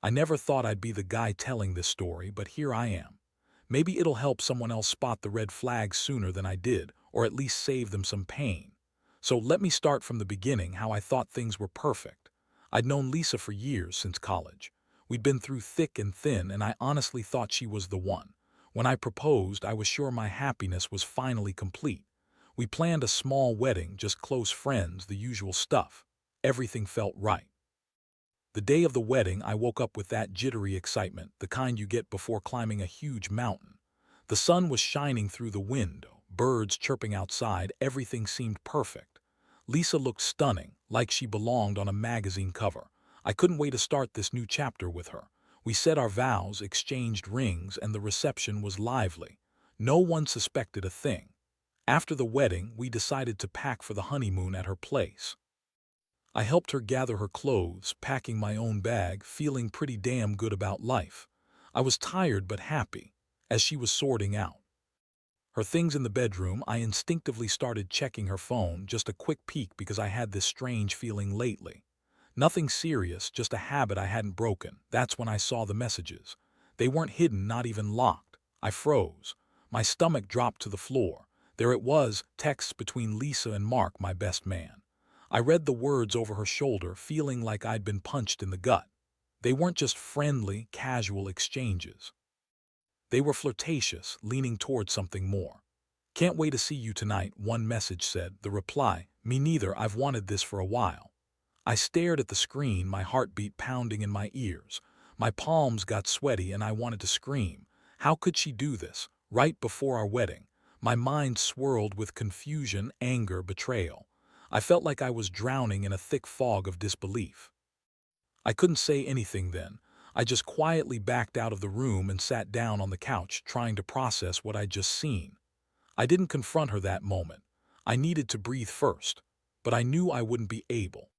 I never thought I'd be the guy telling this story, but here I am. Maybe it'll help someone else spot the red flags sooner than I did, or at least save them some pain. So let me start from the beginning, how I thought things were perfect. I'd known Lisa for years, since college. We'd been through thick and thin, and I honestly thought she was the one. When I proposed, I was sure my happiness was finally complete. We planned a small wedding, just close friends, the usual stuff. Everything felt right. The day of the wedding, I woke up with that jittery excitement, the kind you get before climbing a huge mountain. The sun was shining through the window, birds chirping outside, everything seemed perfect. Lisa looked stunning, like she belonged on a magazine cover. I couldn't wait to start this new chapter with her. We said our vows, exchanged rings, and the reception was lively. No one suspected a thing. After the wedding, we decided to pack for the honeymoon at her place. I helped her gather her clothes, packing my own bag, feeling pretty damn good about life. I was tired but happy. As she was sorting out her things in the bedroom, I instinctively started checking her phone, just a quick peek because I had this strange feeling lately. Nothing serious, just a habit I hadn't broken. That's when I saw the messages. They weren't hidden, not even locked. I froze. My stomach dropped to the floor. There it was, texts between Lisa and Mark, my best man. I read the words over her shoulder, feeling like I'd been punched in the gut. They weren't just friendly, casual exchanges. They were flirtatious, leaning towards something more. "Can't wait to see you tonight," one message said. The reply, "Me neither, I've wanted this for a while." I stared at the screen, my heartbeat pounding in my ears. My palms got sweaty and I wanted to scream. How could she do this, right before our wedding? My mind swirled with confusion, anger, betrayal. I felt like I was drowning in a thick fog of disbelief. I couldn't say anything then. I just quietly backed out of the room and sat down on the couch, trying to process what I'd just seen. I didn't confront her that moment. I needed to breathe first, but I knew I wouldn't be able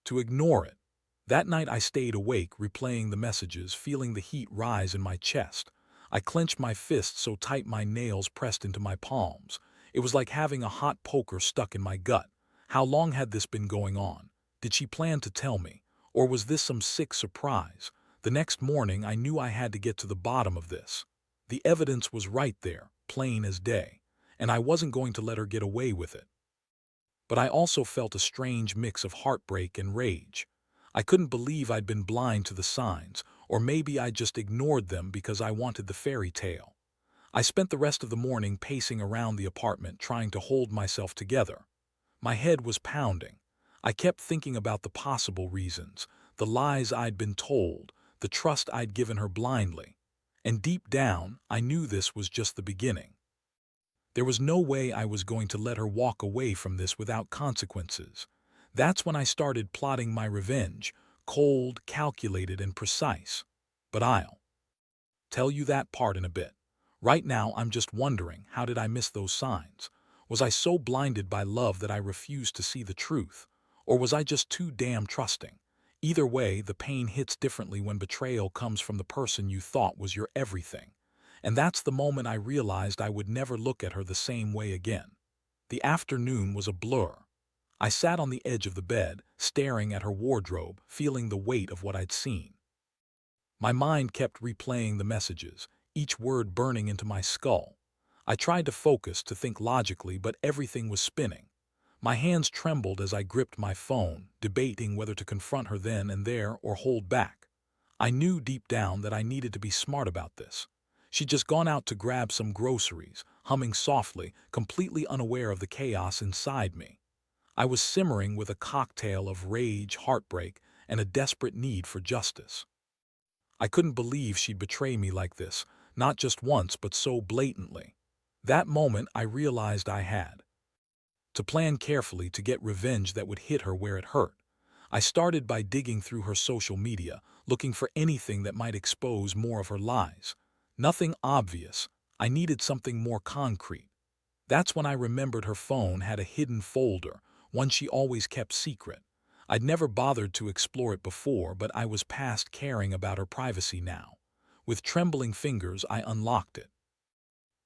to ignore it. That night I stayed awake, replaying the messages, feeling the heat rise in my chest. I clenched my fists so tight my nails pressed into my palms. It was like having a hot poker stuck in my gut. How long had this been going on? Did she plan to tell me? Or was this some sick surprise? The next morning I knew I had to get to the bottom of this. The evidence was right there, plain as day, and I wasn't going to let her get away with it. But I also felt a strange mix of heartbreak and rage. I couldn't believe I'd been blind to the signs, or maybe I just ignored them because I wanted the fairy tale. I spent the rest of the morning pacing around the apartment, trying to hold myself together. My head was pounding. I kept thinking about the possible reasons, the lies I'd been told, the trust I'd given her blindly. And deep down, I knew this was just the beginning. There was no way I was going to let her walk away from this without consequences. That's when I started plotting my revenge, cold, calculated, and precise. But I'll tell you that part in a bit. Right now, I'm just wondering, how did I miss those signs? Was I so blinded by love that I refused to see the truth? Or was I just too damn trusting? Either way, the pain hits differently when betrayal comes from the person you thought was your everything. And that's the moment I realized I would never look at her the same way again. The afternoon was a blur. I sat on the edge of the bed, staring at her wardrobe, feeling the weight of what I'd seen. My mind kept replaying the messages, each word burning into my skull. I tried to focus, to think logically, but everything was spinning. My hands trembled as I gripped my phone, debating whether to confront her then and there or hold back. I knew deep down that I needed to be smart about this. She'd just gone out to grab some groceries, humming softly, completely unaware of the chaos inside me. I was simmering with a cocktail of rage, heartbreak, and a desperate need for justice. I couldn't believe she'd betray me like this, not just once but so blatantly. That moment I realized I had to plan carefully to get revenge that would hit her where it hurt. I started by digging through her social media, looking for anything that might expose more of her lies. Nothing obvious. I needed something more concrete. That's when I remembered her phone had a hidden folder, one she always kept secret. I'd never bothered to explore it before, but I was past caring about her privacy now. With trembling fingers, I unlocked it.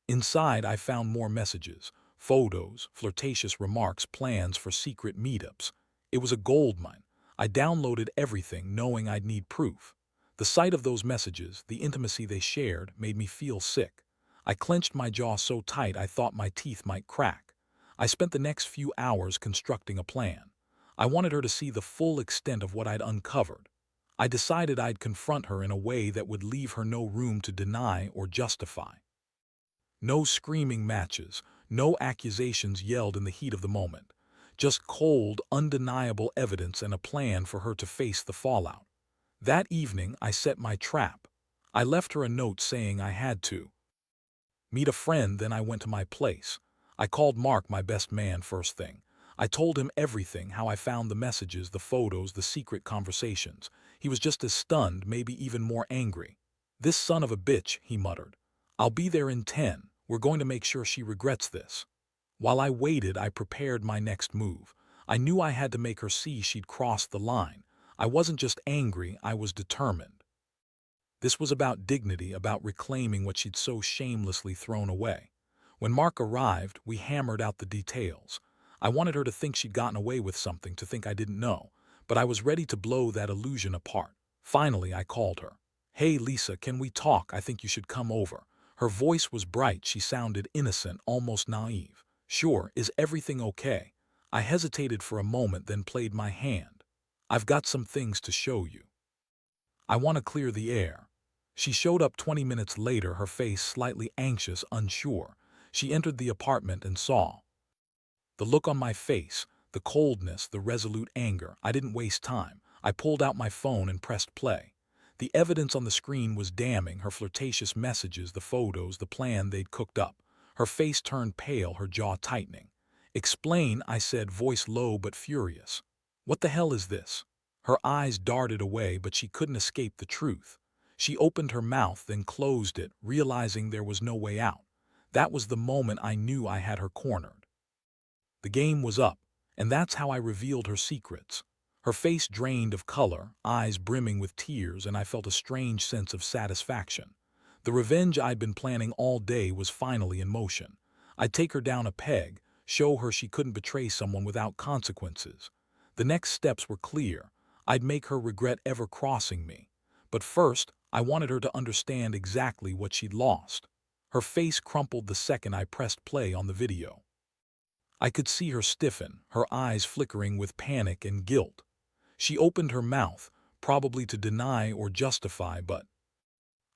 Inside, I found more messages, photos, flirtatious remarks, plans for secret meetups. It was a goldmine. I downloaded everything, knowing I'd need proof. The sight of those messages, the intimacy they shared, made me feel sick. I clenched my jaw so tight I thought my teeth might crack. I spent the next few hours constructing a plan. I wanted her to see the full extent of what I'd uncovered. I decided I'd confront her in a way that would leave her no room to deny or justify. No screaming matches, no accusations yelled in the heat of the moment. Just cold, undeniable evidence and a plan for her to face the fallout. That evening, I set my trap. I left her a note saying I had to meet a friend, then I went to my place. I called Mark, my best man, first thing. I told him everything, how I found the messages, the photos, the secret conversations. He was just as stunned, maybe even more angry. "This son of a bitch," he muttered. "I'll be there in 10. We're going to make sure she regrets this." While I waited, I prepared my next move. I knew I had to make her see she'd crossed the line. I wasn't just angry, I was determined. This was about dignity, about reclaiming what she'd so shamelessly thrown away. When Mark arrived, we hammered out the details. I wanted her to think she'd gotten away with something, to think I didn't know, but I was ready to blow that illusion apart. Finally, I called her. "Hey, Lisa, can we talk? I think you should come over." Her voice was bright, she sounded innocent, almost naive. "Sure, is everything okay?" I hesitated for a moment, then played my hand. "I've got some things to show you. I want to clear the air." She showed up 20 minutes later, her face slightly anxious, unsure. She entered the apartment and saw the look on my face, the coldness, the resolute anger. I didn't waste time. I pulled out my phone and pressed play. The evidence on the screen was damning, her flirtatious messages, the photos, the plan they'd cooked up. Her face turned pale, her jaw tightening. "Explain," I said, voice low but furious. "What the hell is this?" Her eyes darted away, but she couldn't escape the truth. She opened her mouth, then closed it, realizing there was no way out. That was the moment I knew I had her cornered. The game was up, and that's how I revealed her secrets. Her face drained of color, eyes brimming with tears, and I felt a strange sense of satisfaction. The revenge I'd been planning all day was finally in motion. I'd take her down a peg, show her she couldn't betray someone without consequences. The next steps were clear. I'd make her regret ever crossing me. But first, I wanted her to understand exactly what she'd lost. Her face crumpled the second I pressed play on the video. I could see her stiffen, her eyes flickering with panic and guilt. She opened her mouth, probably to deny or justify, but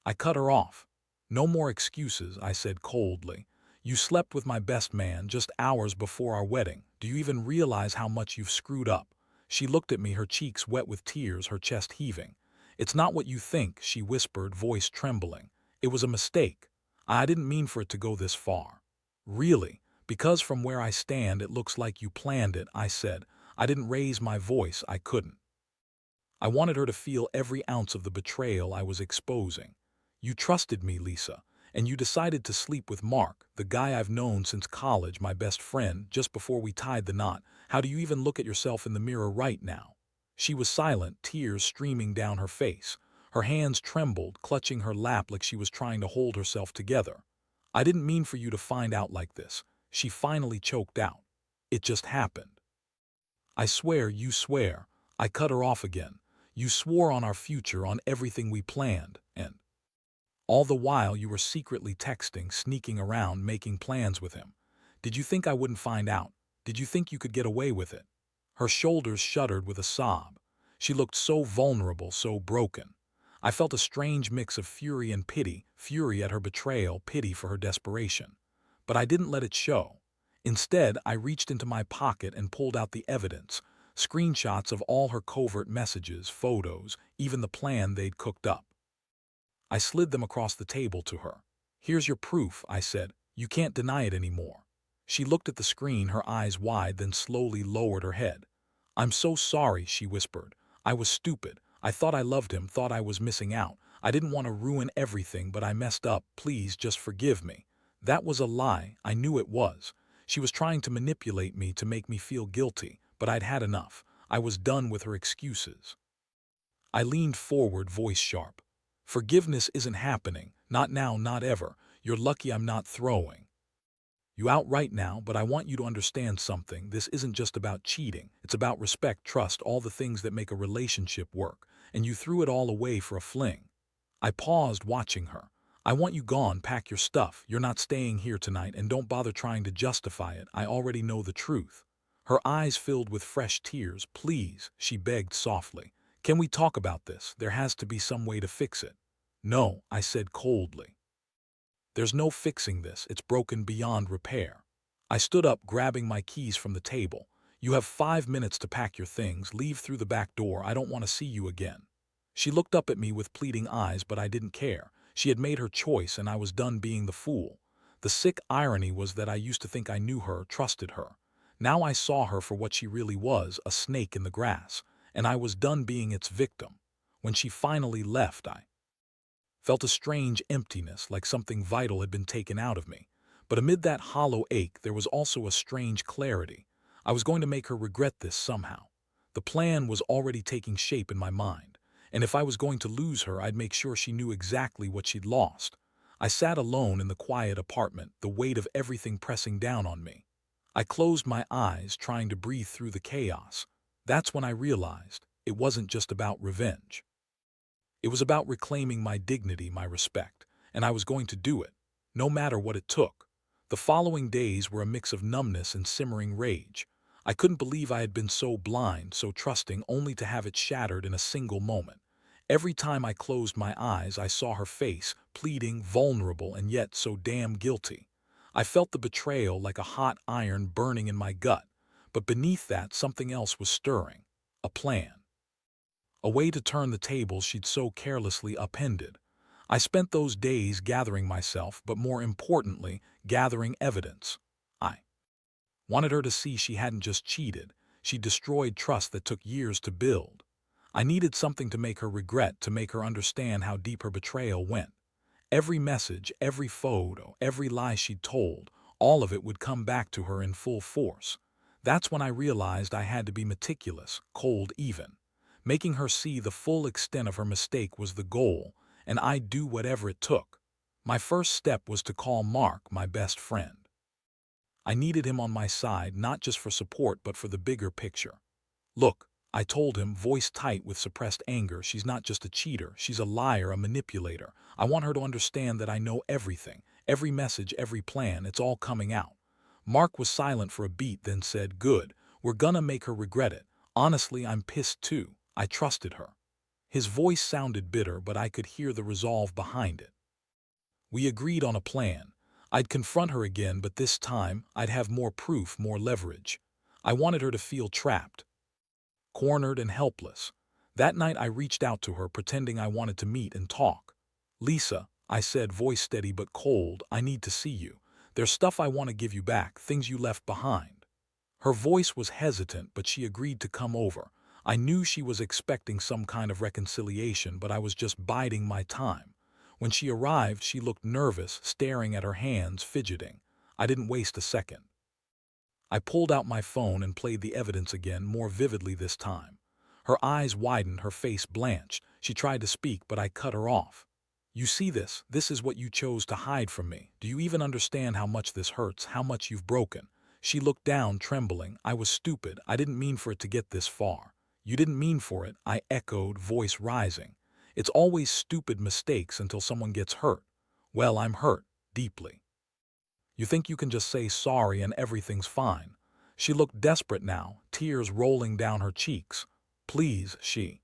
I cut her off. "No more excuses," I said coldly. "You slept with my best man just hours before our wedding. Do you even realize how much you've screwed up?" She looked at me, her cheeks wet with tears, her chest heaving. "It's not what you think," she whispered, voice trembling. "It was a mistake. I didn't mean for it to go this far." "Really? Because from where I stand it looks like you planned it," I said. I didn't raise my voice, I couldn't. I wanted her to feel every ounce of the betrayal I was exposing. "You trusted me, Lisa, and you decided to sleep with Mark, the guy I've known since college, my best friend, just before we tied the knot. How do you even look at yourself in the mirror right now?" She was silent, tears streaming down her face. Her hands trembled, clutching her lap like she was trying to hold herself together. "I didn't mean for you to find out like this," she finally choked out. "It just happened." "I swear, you swear." I cut her off again. "You swore on our future, on everything we planned, and all the while you were secretly texting, sneaking around, making plans with him. Did you think I wouldn't find out? Did you think you could get away with it?" Her shoulders shuddered with a sob. She looked so vulnerable, so broken. I felt a strange mix of fury and pity, fury at her betrayal, pity for her desperation. But I didn't let it show. Instead, I reached into my pocket and pulled out the evidence, screenshots of all her covert messages, photos, even the plan they'd cooked up. I slid them across the table to her. "Here's your proof," I said. "You can't deny it anymore." She looked at the screen, her eyes wide, then slowly lowered her head. "I'm so sorry," she whispered. "I was stupid. I thought I loved him, thought I was missing out. I didn't want to ruin everything, but I messed up. Please just forgive me." That was a lie. I knew it was. She was trying to manipulate me, to make me feel guilty, but I'd had enough. I was done with her excuses. I leaned forward, voice sharp. "Forgiveness isn't happening. Not now, not ever. You're lucky I'm not throwing you out right now, but I want you to understand something. This isn't just about cheating. It's about respect, trust, all the things that make a relationship work. and you threw it all away for a fling. I paused, watching her. I want you gone, pack your stuff. You're not staying here tonight, and don't bother trying to justify it. I already know the truth. Her eyes filled with fresh tears. Please, she begged softly. Can we talk about this? There has to be some way to fix it. No, I said coldly. There's no fixing this. It's broken beyond repair. I stood up, grabbing my keys from the table. You have 5 minutes to pack your things. Leave through the back door. I don't want to see you again. She looked up at me with pleading eyes, but I didn't care. She had made her choice, and I was done being the fool. The sick irony was that I used to think I knew her, trusted her. Now I saw her for what she really was, a snake in the grass, and I was done being its victim. When she finally left, I felt a strange emptiness, like something vital had been taken out of me. But amid that hollow ache, there was also a strange clarity. I was going to make her regret this somehow. The plan was already taking shape in my mind, and if I was going to lose her, I'd make sure she knew exactly what she'd lost. I sat alone in the quiet apartment, the weight of everything pressing down on me. I closed my eyes, trying to breathe through the chaos. That's when I realized it wasn't just about revenge. It was about reclaiming my dignity, my respect, and I was going to do it, no matter what it took. The following days were a mix of numbness and simmering rage. I couldn't believe I had been so blind, so trusting, only to have it shattered in a single moment. Every time I closed my eyes, I saw her face, pleading, vulnerable, and yet so damn guilty. I felt the betrayal like a hot iron burning in my gut, but beneath that, something else was stirring. A plan. A way to turn the tables she'd so carelessly upended. I spent those days gathering myself, but more importantly, gathering evidence. I wanted her to see she hadn't just cheated, she destroyed trust that took years to build. I needed something to make her regret, to make her understand how deep her betrayal went. Every message, every photo, every lie she'd told, all of it would come back to her in full force. That's when I realized I had to be meticulous, cold even. Making her see the full extent of her mistake was the goal, and I'd do whatever it took. My first step was to call Mark, my best friend. I needed him on my side, not just for support, but for the bigger picture. Look, I told him, voice tight with suppressed anger, she's not just a cheater, she's a liar, a manipulator. I want her to understand that I know everything, every message, every plan, it's all coming out. Mark was silent for a beat, then said, good, we're gonna make her regret it. Honestly, I'm pissed too. I trusted her. His voice sounded bitter, but I could hear the resolve behind it. We agreed on a plan. I'd confront her again, but this time I'd have more proof, more leverage. I wanted her to feel trapped, cornered, and helpless. That night I reached out to her, pretending I wanted to meet and talk. Lisa, I said, voice steady but cold, I need to see you. There's stuff I want to give you back, things you left behind. Her voice was hesitant, but she agreed to come over. I knew she was expecting some kind of reconciliation, but I was just biding my time. When she arrived, she looked nervous, staring at her hands, fidgeting. I didn't waste a second. I pulled out my phone and played the evidence again, more vividly this time. Her eyes widened, her face blanched. She tried to speak, but I cut her off. You see this? This is what you chose to hide from me. Do you even understand how much this hurts, how much you've broken? She looked down, trembling. I was stupid. I didn't mean for it to get this far. You didn't mean for it, I echoed, voice rising. It's always stupid mistakes until someone gets hurt. Well, I'm hurt, deeply. You think you can just say sorry and everything's fine. She looked desperate now, tears rolling down her cheeks. Please, she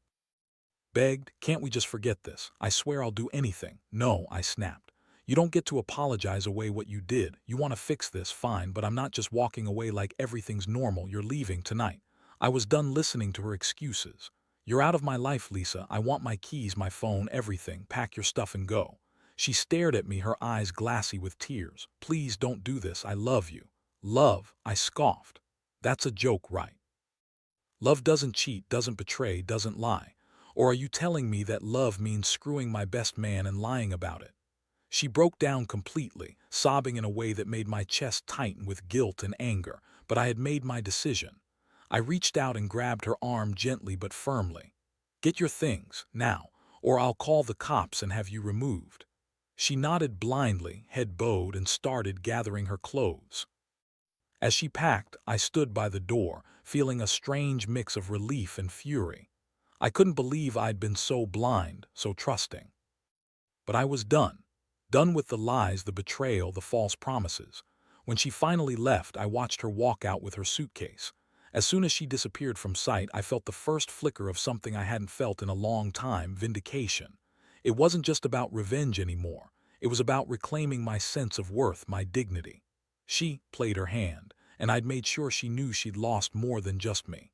begged, can't we just forget this? I swear I'll do anything. No, I snapped. You don't get to apologize away what you did. You want to fix this, fine, but I'm not just walking away like everything's normal. You're leaving tonight. I was done listening to her excuses. You're out of my life, Lisa. I want my keys, my phone, everything. Pack your stuff and go. She stared at me, her eyes glassy with tears. Please don't do this. I love you. Love, I scoffed. That's a joke, right? Love doesn't cheat, doesn't betray, doesn't lie. Or are you telling me that love means screwing my best man and lying about it? She broke down completely, sobbing in a way that made my chest tighten with guilt and anger, but I had made my decision. I reached out and grabbed her arm gently but firmly. Get your things, now, or I'll call the cops and have you removed. She nodded blindly, head bowed, and started gathering her clothes. As she packed, I stood by the door, feeling a strange mix of relief and fury. I couldn't believe I'd been so blind, so trusting. But I was done. Done with the lies, the betrayal, the false promises. When she finally left, I watched her walk out with her suitcase. As soon as she disappeared from sight, I felt the first flicker of something I hadn't felt in a long time: vindication. It wasn't just about revenge anymore. It was about reclaiming my sense of worth, my dignity. She played her hand, and I'd made sure she knew she'd lost more than just me.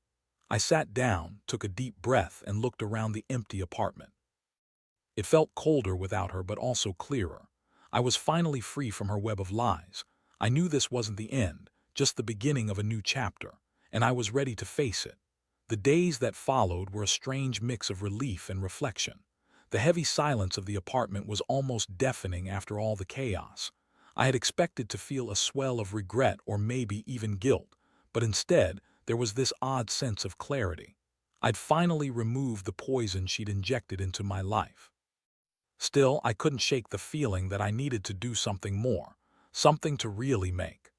I sat down, took a deep breath, and looked around the empty apartment. It felt colder without her, but also clearer. I was finally free from her web of lies. I knew this wasn't the end, just the beginning of a new chapter, and I was ready to face it. The days that followed were a strange mix of relief and reflection. The heavy silence of the apartment was almost deafening after all the chaos. I had expected to feel a swell of regret or maybe even guilt, but instead there was this odd sense of clarity. I'd finally removed the poison she'd injected into my life. Still, I couldn't shake the feeling that I needed to do something more, something to really make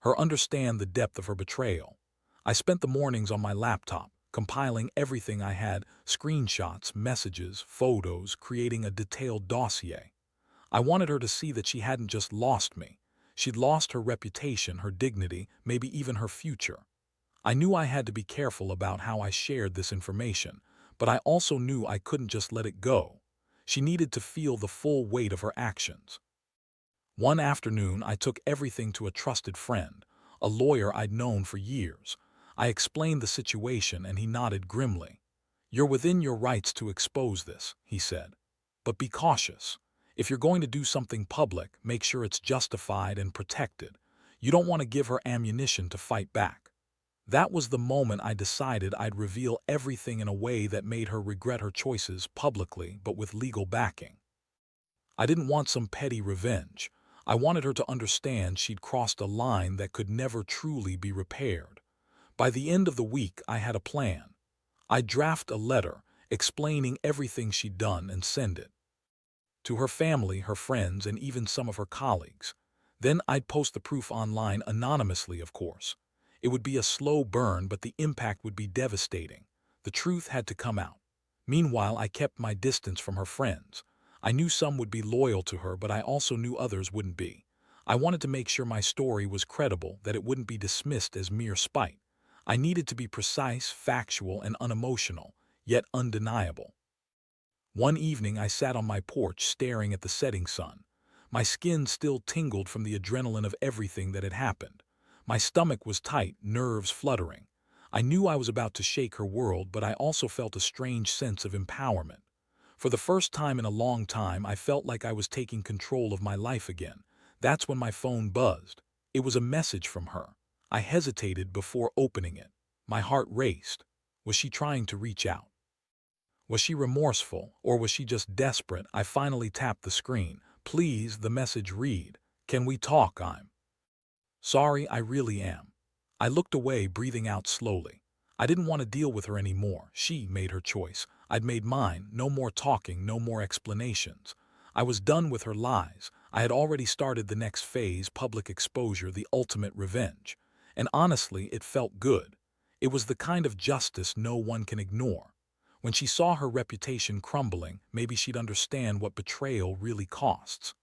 her understand the depth of her betrayal. I spent the mornings on my laptop, compiling everything I had: screenshots, messages, photos, creating a detailed dossier. I wanted her to see that she hadn't just lost me. She'd lost her reputation, her dignity, maybe even her future. I knew I had to be careful about how I shared this information, but I also knew I couldn't just let it go. She needed to feel the full weight of her actions. One afternoon, I took everything to a trusted friend, a lawyer I'd known for years. I explained the situation, and he nodded grimly. "You're within your rights to expose this," he said. "But be cautious. If you're going to do something public, make sure it's justified and protected. You don't want to give her ammunition to fight back." That was the moment I decided I'd reveal everything in a way that made her regret her choices publicly, but with legal backing. I didn't want some petty revenge. I wanted her to understand she'd crossed a line that could never truly be repaired. By the end of the week, I had a plan. I'd draft a letter explaining everything she'd done and send it to her family, her friends, and even some of her colleagues. Then I'd post the proof online anonymously, of course. It would be a slow burn, but the impact would be devastating. The truth had to come out. Meanwhile, I kept my distance from her friends. I knew some would be loyal to her, but I also knew others wouldn't be. I wanted to make sure my story was credible, that it wouldn't be dismissed as mere spite. I needed to be precise, factual, and unemotional, yet undeniable. One evening, I sat on my porch staring at the setting sun. My skin still tingled from the adrenaline of everything that had happened. My stomach was tight, nerves fluttering. I knew I was about to shake her world, but I also felt a strange sense of empowerment. For the first time in a long time, I felt like I was taking control of my life again. That's when my phone buzzed. It was a message from her. I hesitated before opening it. My heart raced. Was she trying to reach out? Was she remorseful, or was she just desperate? I finally tapped the screen. "Please," the message read. "Can we talk? I'm sorry, I really am." I looked away, breathing out slowly. I didn't want to deal with her anymore. She made her choice. I'd made mine. No more talking, no more explanations. I was done with her lies. I had already started the next phase: public exposure, the ultimate revenge. And honestly, it felt good. It was the kind of justice no one can ignore. When she saw her reputation crumbling, maybe she'd understand what betrayal really costs.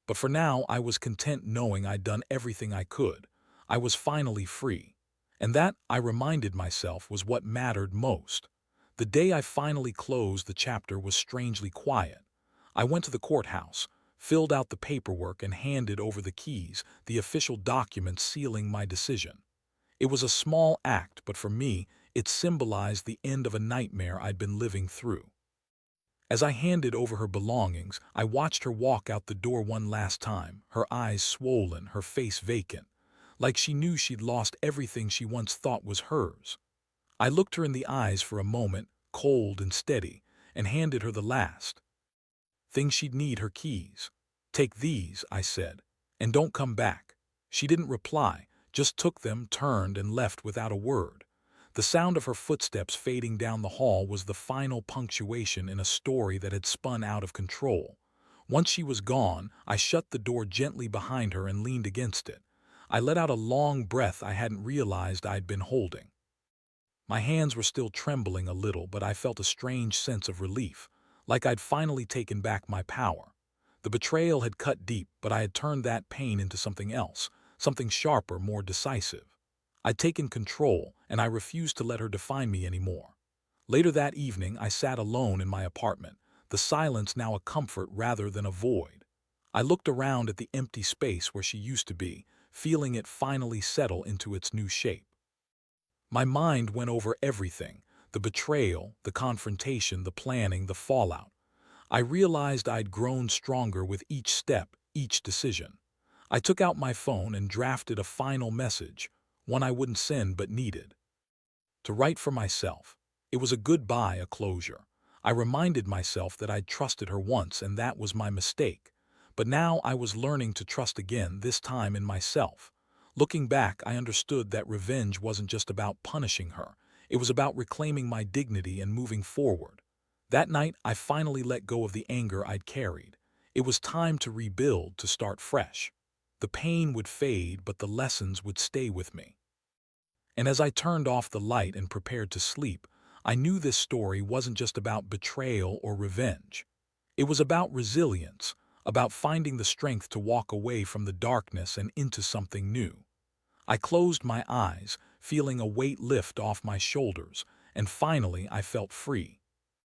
But for now, I was content knowing I'd done everything I could. I was finally free. And that, I reminded myself, was what mattered most. The day I finally closed the chapter was strangely quiet. I went to the courthouse, filled out the paperwork, and handed over the keys, the official document sealing my decision. It was a small act, but for me, it symbolized the end of a nightmare I'd been living through. As I handed over her belongings, I watched her walk out the door one last time, her eyes swollen, her face vacant, like she knew she'd lost everything she once thought was hers. I looked her in the eyes for a moment, cold and steady, and handed her the last thing she'd need: her keys. "Take these," I said, "and don't come back." She didn't reply, just took them, turned, and left without a word. The sound of her footsteps fading down the hall was the final punctuation in a story that had spun out of control. Once she was gone, I shut the door gently behind her and leaned against it. I let out a long breath I hadn't realized I'd been holding. My hands were still trembling a little, but I felt a strange sense of relief, like I'd finally taken back my power. The betrayal had cut deep, but I had turned that pain into something else, something sharper, more decisive. I'd taken control, and I refused to let her define me anymore. Later that evening, I sat alone in my apartment, the silence now a comfort rather than a void. I looked around at the empty space where she used to be, feeling it finally settle into its new shape. My mind went over everything: the betrayal, the confrontation, the planning, the fallout. I realized I'd grown stronger with each step, each decision. I took out my phone and drafted a final message, one I wouldn't send but needed to write for myself. It was a goodbye, a closure. I reminded myself that I'd trusted her once and that was my mistake. But now I was learning to trust again, this time in myself. Looking back, I understood that revenge wasn't just about punishing her. It was about reclaiming my dignity and moving forward. That night, I finally let go of the anger I'd carried. It was time to rebuild, to start fresh. The pain would fade, but the lessons would stay with me. And as I turned off the light and prepared to sleep, I knew this story wasn't just about betrayal or revenge. It was about resilience, about finding the strength to walk away from the darkness and into something new. I closed my eyes, feeling a weight lift off my shoulders, and finally I felt free.